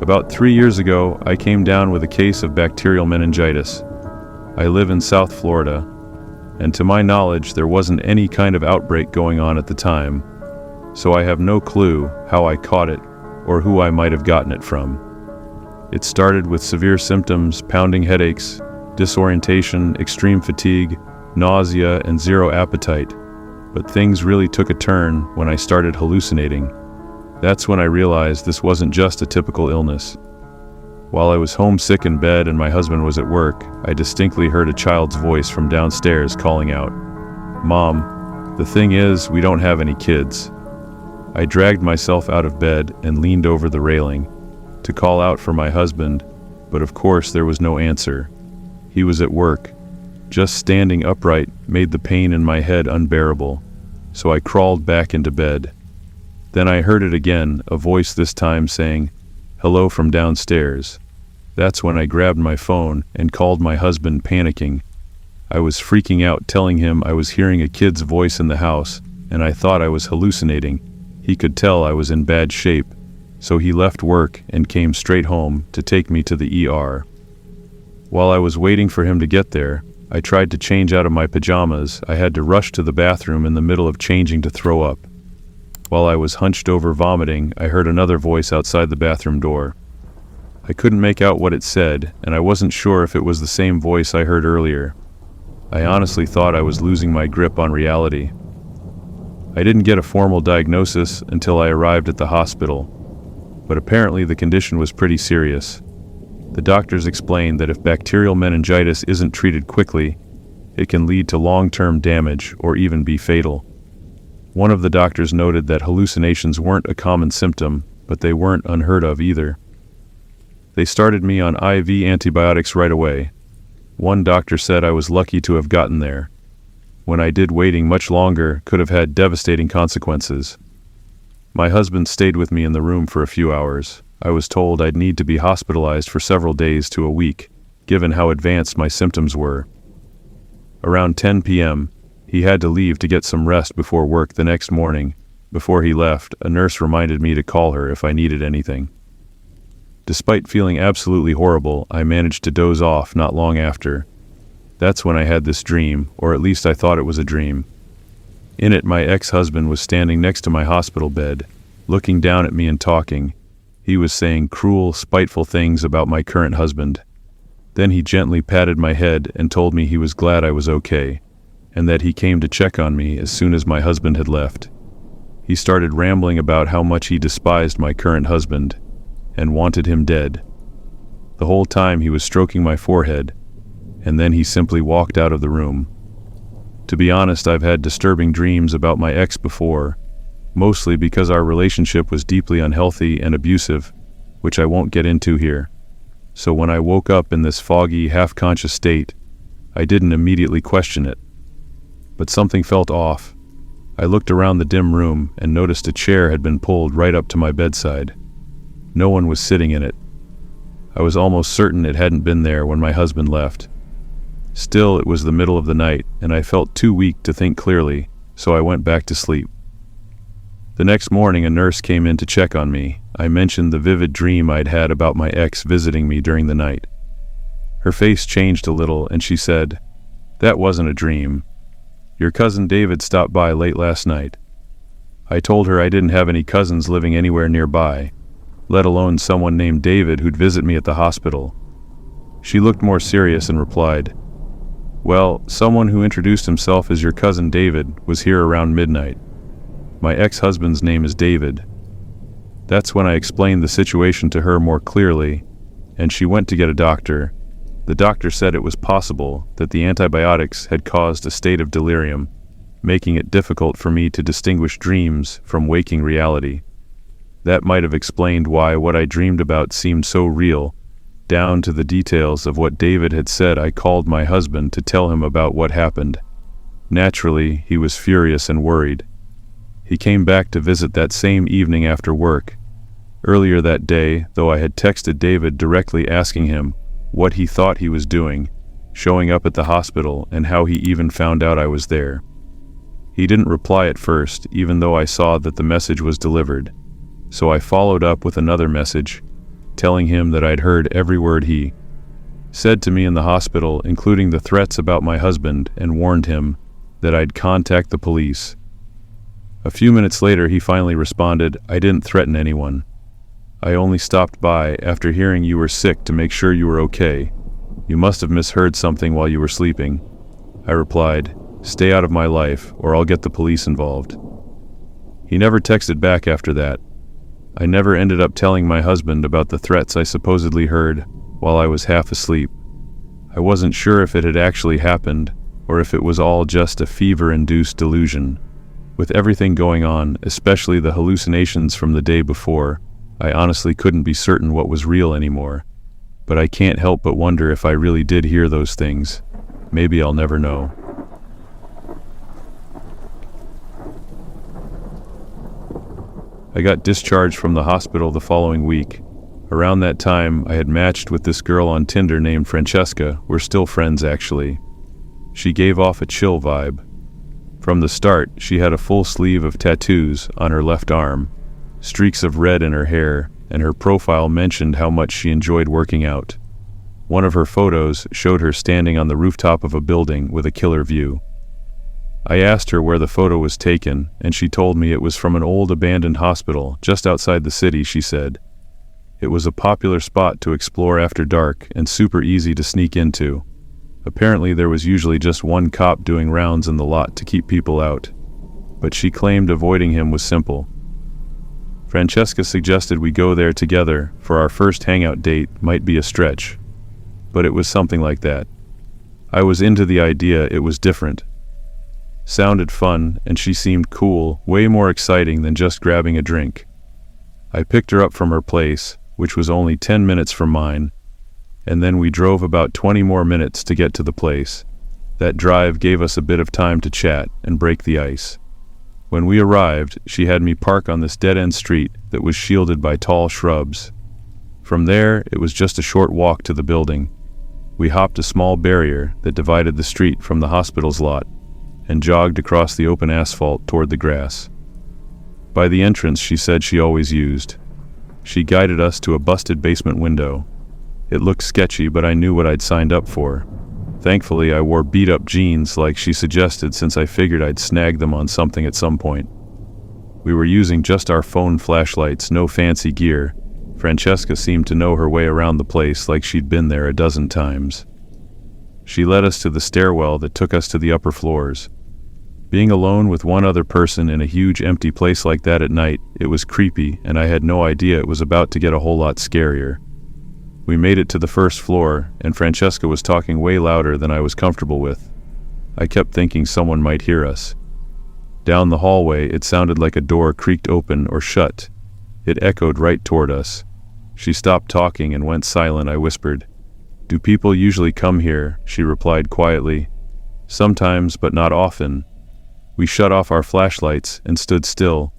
About 3 years ago, I came down with a case of bacterial meningitis. I live in South Florida, and to my knowledge, there wasn't any kind of outbreak going on at the time, so I have no clue how I caught it or who I might have gotten it from. It started with severe symptoms, pounding headaches, disorientation, extreme fatigue, nausea, and zero appetite, but things really took a turn when I started hallucinating. That's when I realized this wasn't just a typical illness. While I was homesick in bed and my husband was at work, I distinctly heard a child's voice from downstairs calling out, "Mom, the thing is, we don't have any kids." I dragged myself out of bed and leaned over the railing to call out for my husband, but of course there was no answer. He was at work. Just standing upright made the pain in my head unbearable, so I crawled back into bed. Then I heard it again, a voice this time saying, "Hello," from downstairs. That's when I grabbed my phone and called my husband, panicking. I was freaking out, telling him I was hearing a kid's voice in the house, and I thought I was hallucinating. He could tell I was in bad shape, so he left work and came straight home to take me to the ER. While I was waiting for him to get there, I tried to change out of my pajamas. I had to rush to the bathroom in the middle of changing to throw up. While I was hunched over vomiting, I heard another voice outside the bathroom door. I couldn't make out what it said, and I wasn't sure if it was the same voice I heard earlier. I honestly thought I was losing my grip on reality. I didn't get a formal diagnosis until I arrived at the hospital, but apparently the condition was pretty serious. The doctors explained that if bacterial meningitis isn't treated quickly, it can lead to long-term damage or even be fatal. One of the doctors noted that hallucinations weren't a common symptom, but they weren't unheard of either. They started me on IV antibiotics right away. One doctor said I was lucky to have gotten there. When I did, waiting much longer could have had devastating consequences. My husband stayed with me in the room for a few hours. I was told I'd need to be hospitalized for several days to a week, given how advanced my symptoms were. Around 10 p.m., he had to leave to get some rest before work the next morning. Before he left, a nurse reminded me to call her if I needed anything. Despite feeling absolutely horrible, I managed to doze off not long after. That's when I had this dream, or at least I thought it was a dream. In it, my ex-husband was standing next to my hospital bed, looking down at me and talking. He was saying cruel, spiteful things about my current husband. Then he gently patted my head and told me he was glad I was okay, and that he came to check on me as soon as my husband had left. He started rambling about how much he despised my current husband and wanted him dead. The whole time he was stroking my forehead, and then he simply walked out of the room. To be honest, I've had disturbing dreams about my ex before, mostly because our relationship was deeply unhealthy and abusive, which I won't get into here. So when I woke up in this foggy, half-conscious state, I didn't immediately question it. But something felt off. I looked around the dim room and noticed a chair had been pulled right up to my bedside. No one was sitting in it. I was almost certain it hadn't been there when my husband left. Still, it was the middle of the night, and I felt too weak to think clearly, so I went back to sleep. The next morning, a nurse came in to check on me. I mentioned the vivid dream I'd had about my ex visiting me during the night. Her face changed a little, and she said, "That wasn't a dream. Your cousin David stopped by late last night." I told her I didn't have any cousins living anywhere nearby, let alone someone named David who'd visit me at the hospital. She looked more serious and replied, "Well, someone who introduced himself as your cousin David was here around midnight. My ex-husband's name is David." That's when I explained the situation to her more clearly, and she went to get a doctor. The doctor said it was possible that the antibiotics had caused a state of delirium, making it difficult for me to distinguish dreams from waking reality. That might have explained why what I dreamed about seemed so real, down to the details of what David had said. I called my husband to tell him about what happened. Naturally, he was furious and worried. He came back to visit that same evening after work. Earlier that day, though, I had texted David directly asking him what he thought he was doing, showing up at the hospital, and how he even found out I was there. He didn't reply at first, even though I saw that the message was delivered. So I followed up with another message. telling him that I'd heard every word he said to me in the hospital, including the threats about my husband, and warned him that I'd contact the police. A few minutes later, he finally responded, "I didn't threaten anyone. I only stopped by after hearing you were sick to make sure you were okay. You must have misheard something while you were sleeping." I replied, "Stay out of my life, or I'll get the police involved." He never texted back after that. I never ended up telling my husband about the threats I supposedly heard while I was half asleep. I wasn't sure if it had actually happened, or if it was all just a fever-induced delusion. With everything going on, especially the hallucinations from the day before, I honestly couldn't be certain what was real anymore. But I can't help but wonder if I really did hear those things. Maybe I'll never know. I got discharged from the hospital the following week. Around that time, I had matched with this girl on Tinder named Francesca. We're still friends, actually. She gave off a chill vibe. From the start, she had a full sleeve of tattoos on her left arm, streaks of red in her hair, and her profile mentioned how much she enjoyed working out. One of her photos showed her standing on the rooftop of a building with a killer view. I asked her where the photo was taken, and she told me it was from an old abandoned hospital just outside the city, she said. It was a popular spot to explore after dark and super easy to sneak into. Apparently there was usually just one cop doing rounds in the lot to keep people out, but she claimed avoiding him was simple. Francesca suggested we go there together for our first hangout date. Might be a stretch, but it was something like that. I was into the idea. It was different. Sounded fun, and she seemed cool, way more exciting than just grabbing a drink. I picked her up from her place, which was only 10 minutes from mine, and then we drove about 20 more minutes to get to the place. That drive gave us a bit of time to chat and break the ice. When we arrived, she had me park on this dead-end street that was shielded by tall shrubs. From there, it was just a short walk to the building. We hopped a small barrier that divided the street from the hospital's lot and jogged across the open asphalt toward the grass. By the entrance she said she always used. She guided us to a busted basement window. It looked sketchy, but I knew what I'd signed up for. Thankfully, I wore beat-up jeans like she suggested, since I figured I'd snag them on something at some point. We were using just our phone flashlights, no fancy gear. Francesca seemed to know her way around the place like she'd been there a dozen times. She led us to the stairwell that took us to the upper floors. Being alone with one other person in a huge empty place like that at night, it was creepy, and I had no idea it was about to get a whole lot scarier. We made it to the first floor, and Francesca was talking way louder than I was comfortable with. I kept thinking someone might hear us. Down the hallway, it sounded like a door creaked open or shut. It echoed right toward us. She stopped talking and went silent. I whispered, "Do people usually come here?" She replied quietly, "Sometimes, but not often." We shut off our flashlights and stood still.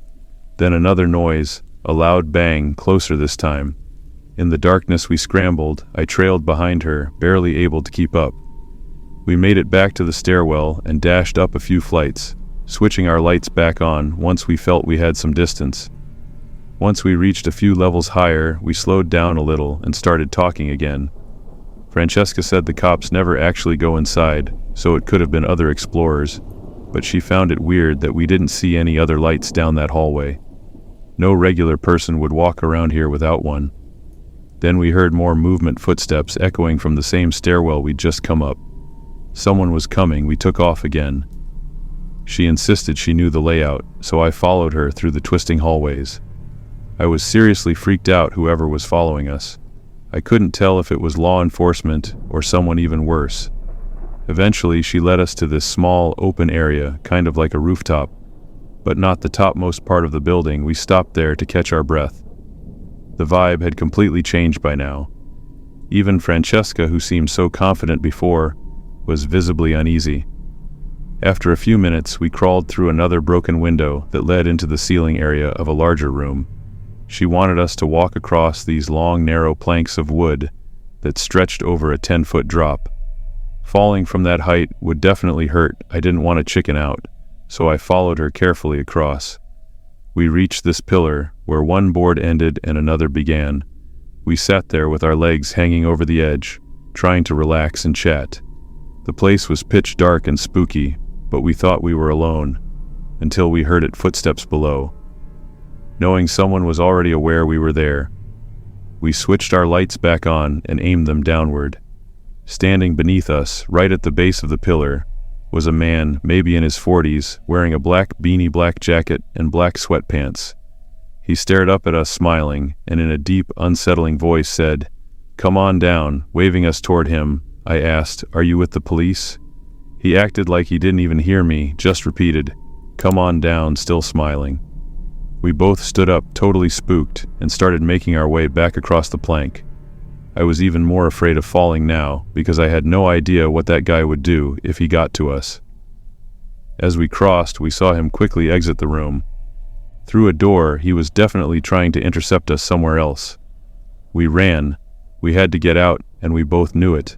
Then another noise, a loud bang, closer this time. In the darkness we scrambled. I trailed behind her, barely able to keep up. We made it back to the stairwell and dashed up a few flights, switching our lights back on once we felt we had some distance. Once we reached a few levels higher, we slowed down a little and started talking again. Francesca said the cops never actually go inside, so it could have been other explorers, but she found it weird that we didn't see any other lights down that hallway. No regular person would walk around here without one. Then we heard more movement, footsteps echoing from the same stairwell we'd just come up. Someone was coming. We took off again. She insisted she knew the layout, so I followed her through the twisting hallways. I was seriously freaked out, whoever was following us. I couldn't tell if it was law enforcement or someone even worse. Eventually, she led us to this small, open area, kind of like a rooftop, but not the topmost part of the building. We stopped there to catch our breath. The vibe had completely changed by now. Even Francesca, who seemed so confident before, was visibly uneasy. After a few minutes, we crawled through another broken window that led into the ceiling area of a larger room. She wanted us to walk across these long, narrow planks of wood that stretched over a 10-foot drop. Falling from that height would definitely hurt. I didn't want to chicken out, so I followed her carefully across. We reached this pillar where one board ended and another began. We sat there with our legs hanging over the edge, trying to relax and chat. The place was pitch dark and spooky, but we thought we were alone, until we heard footsteps below. Knowing someone was already aware we were there, we switched our lights back on and aimed them downward. Standing beneath us, right at the base of the pillar, was a man, maybe in his 40s, wearing a black beanie, black jacket, and black sweatpants. He stared up at us smiling, and in a deep, unsettling voice said, "Come on down," waving us toward him. I asked, "Are you with the police?" He acted like he didn't even hear me, just repeated, "Come on down," still smiling. We both stood up, totally spooked, and started making our way back across the plank. I was even more afraid of falling now, because I had no idea what that guy would do if he got to us. As we crossed, we saw him quickly exit the room. Through a door, he was definitely trying to intercept us somewhere else. We ran. We had to get out, and we both knew it.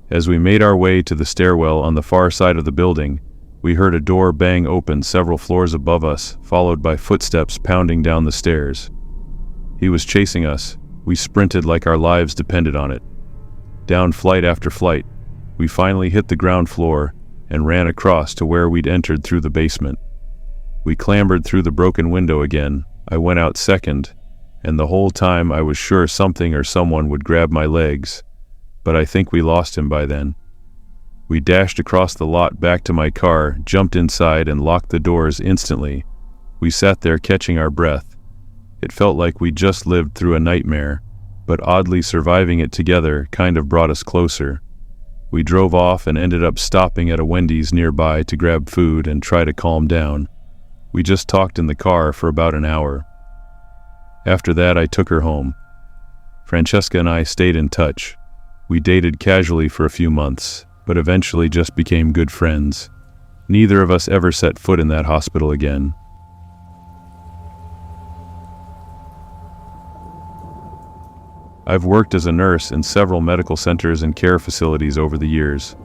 As we made our way to the stairwell on the far side of the building, we heard a door bang open several floors above us, followed by footsteps pounding down the stairs. He was chasing us. We sprinted like our lives depended on it. Down flight after flight, we finally hit the ground floor and ran across to where we'd entered through the basement. We clambered through the broken window again. I went out second, and the whole time I was sure something or someone would grab my legs, but I think we lost him by then. We dashed across the lot back to my car, jumped inside, and locked the doors instantly. We sat there catching our breath. It felt like we just lived through a nightmare, but oddly surviving it together kind of brought us closer. We drove off and ended up stopping at a Wendy's nearby to grab food and try to calm down. We just talked in the car for about an hour. After that, I took her home. Francesca and I stayed in touch. We dated casually for a few months, but eventually just became good friends. Neither of us ever set foot in that hospital again. I've worked as a nurse in several medical centers and care facilities over the years.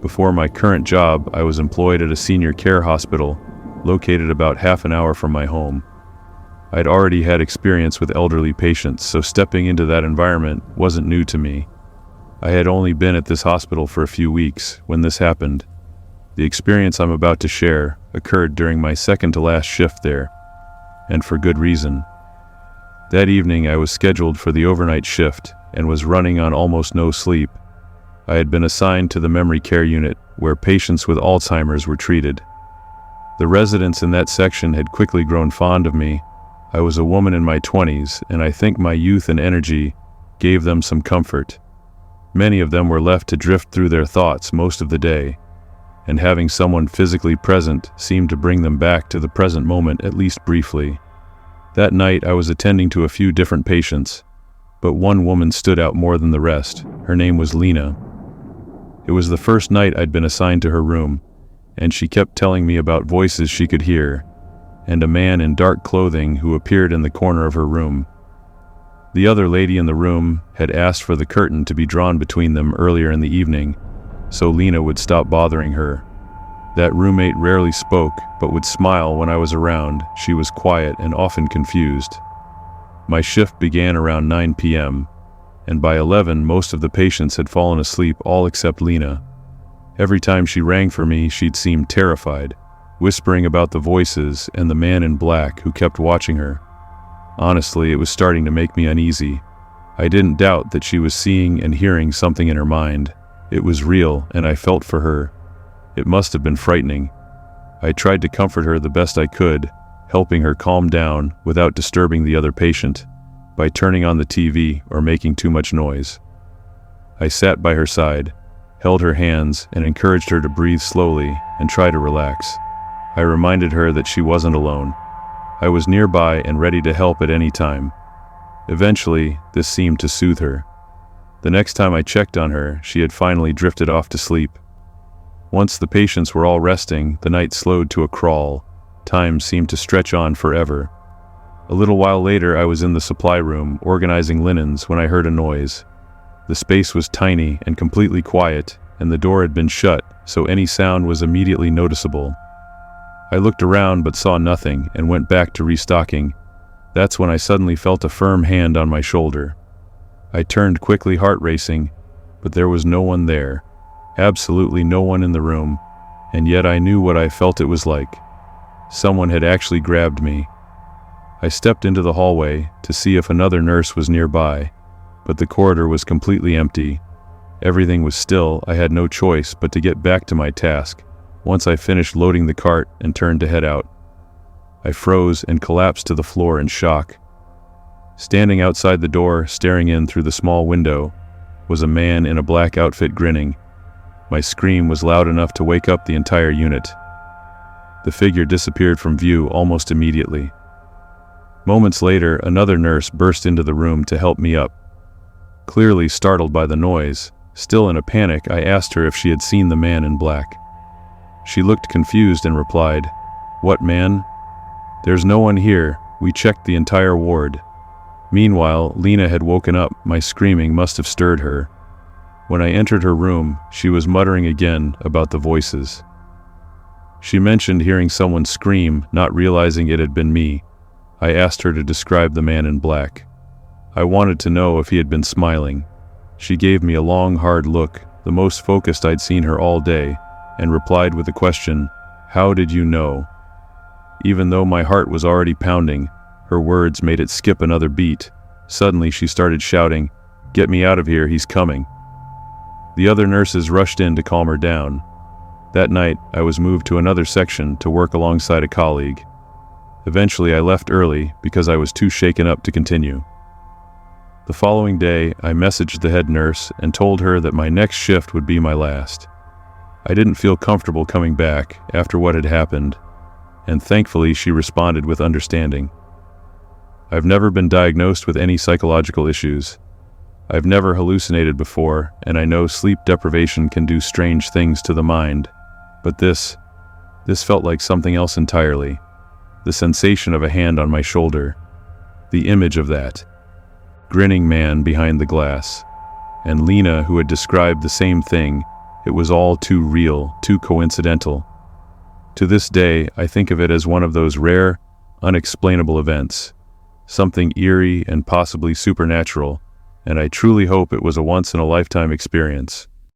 Before my current job, I was employed at a senior care hospital located about half an hour from my home. I'd already had experience with elderly patients, so stepping into that environment wasn't new to me. I had only been at this hospital for a few weeks when this happened. The experience I'm about to share occurred during my second to last shift there, and for good reason. That evening I was scheduled for the overnight shift and was running on almost no sleep. I had been assigned to the memory care unit where patients with Alzheimer's were treated. The residents in that section had quickly grown fond of me. I was a woman in my 20s, and I think my youth and energy gave them some comfort. Many of them were left to drift through their thoughts most of the day, and having someone physically present seemed to bring them back to the present moment at least briefly. That night I was attending to a few different patients, but one woman stood out more than the rest. Her name was Lena. It was the first night I'd been assigned to her room, and she kept telling me about voices she could hear, and a man in dark clothing who appeared in the corner of her room. The other lady in the room had asked for the curtain to be drawn between them earlier in the evening, so Lena would stop bothering her. That roommate rarely spoke, but would smile when I was around. She was quiet and often confused. My shift began around 9 p.m., and by 11 most of the patients had fallen asleep, all except Lena. Every time she rang for me, she'd seem terrified, whispering about the voices and the man in black who kept watching her. Honestly, it was starting to make me uneasy. I didn't doubt that she was seeing and hearing something in her mind. It was real, and I felt for her. It must have been frightening. I tried to comfort her the best I could, helping her calm down without disturbing the other patient, by turning on the TV or making too much noise. I sat by her side, held her hands, and encouraged her to breathe slowly and try to relax. I reminded her that she wasn't alone. I was nearby and ready to help at any time. Eventually, this seemed to soothe her. The next time I checked on her, she had finally drifted off to sleep. Once the patients were all resting, the night slowed to a crawl. Time seemed to stretch on forever. A little while later, I was in the supply room, organizing linens, when I heard a noise. The space was tiny and completely quiet, and the door had been shut, so any sound was immediately noticeable. I looked around but saw nothing and went back to restocking. That's when I suddenly felt a firm hand on my shoulder. I turned quickly, heart racing, but there was no one there. Absolutely no one in the room, and yet I knew what I felt it was like. Someone had actually grabbed me. I stepped into the hallway to see if another nurse was nearby, but the corridor was completely empty. Everything was still. I had no choice but to get back to my task. Once I finished loading the cart and turned to head out, I froze and collapsed to the floor in shock. Standing outside the door, staring in through the small window, was a man in a black outfit grinning. My scream was loud enough to wake up the entire unit. The figure disappeared from view almost immediately. Moments later, another nurse burst into the room to help me up. Clearly startled by the noise, still in a panic, I asked her if she had seen the man in black. She looked confused and replied, "What man? There's no one here. We checked the entire ward." Meanwhile, Lena had woken up. My screaming must have stirred her. When I entered her room, she was muttering again about the voices. She mentioned hearing someone scream, not realizing it had been me. I asked her to describe the man in black. I wanted to know if he had been smiling. She gave me a long, hard look, the most focused I'd seen her all day, and replied with a question, "How did you know?" Even though my heart was already pounding, her words made it skip another beat. Suddenly she started shouting, "Get me out of here, he's coming." The other nurses rushed in to calm her down. That night, I was moved to another section to work alongside a colleague. Eventually, I left early because I was too shaken up to continue. The following day, I messaged the head nurse and told her that my next shift would be my last. I didn't feel comfortable coming back after what had happened, and thankfully she responded with understanding. I've never been diagnosed with any psychological issues. I've never hallucinated before, and I know sleep deprivation can do strange things to the mind. But this felt like something else entirely. The sensation of a hand on my shoulder, the image of that grinning man behind the glass, and Lena, who had described the same thing. It was all too real, too coincidental. To this day, I think of it as one of those rare, unexplainable events, something eerie and possibly supernatural, and I truly hope it was a once-in-a-lifetime experience.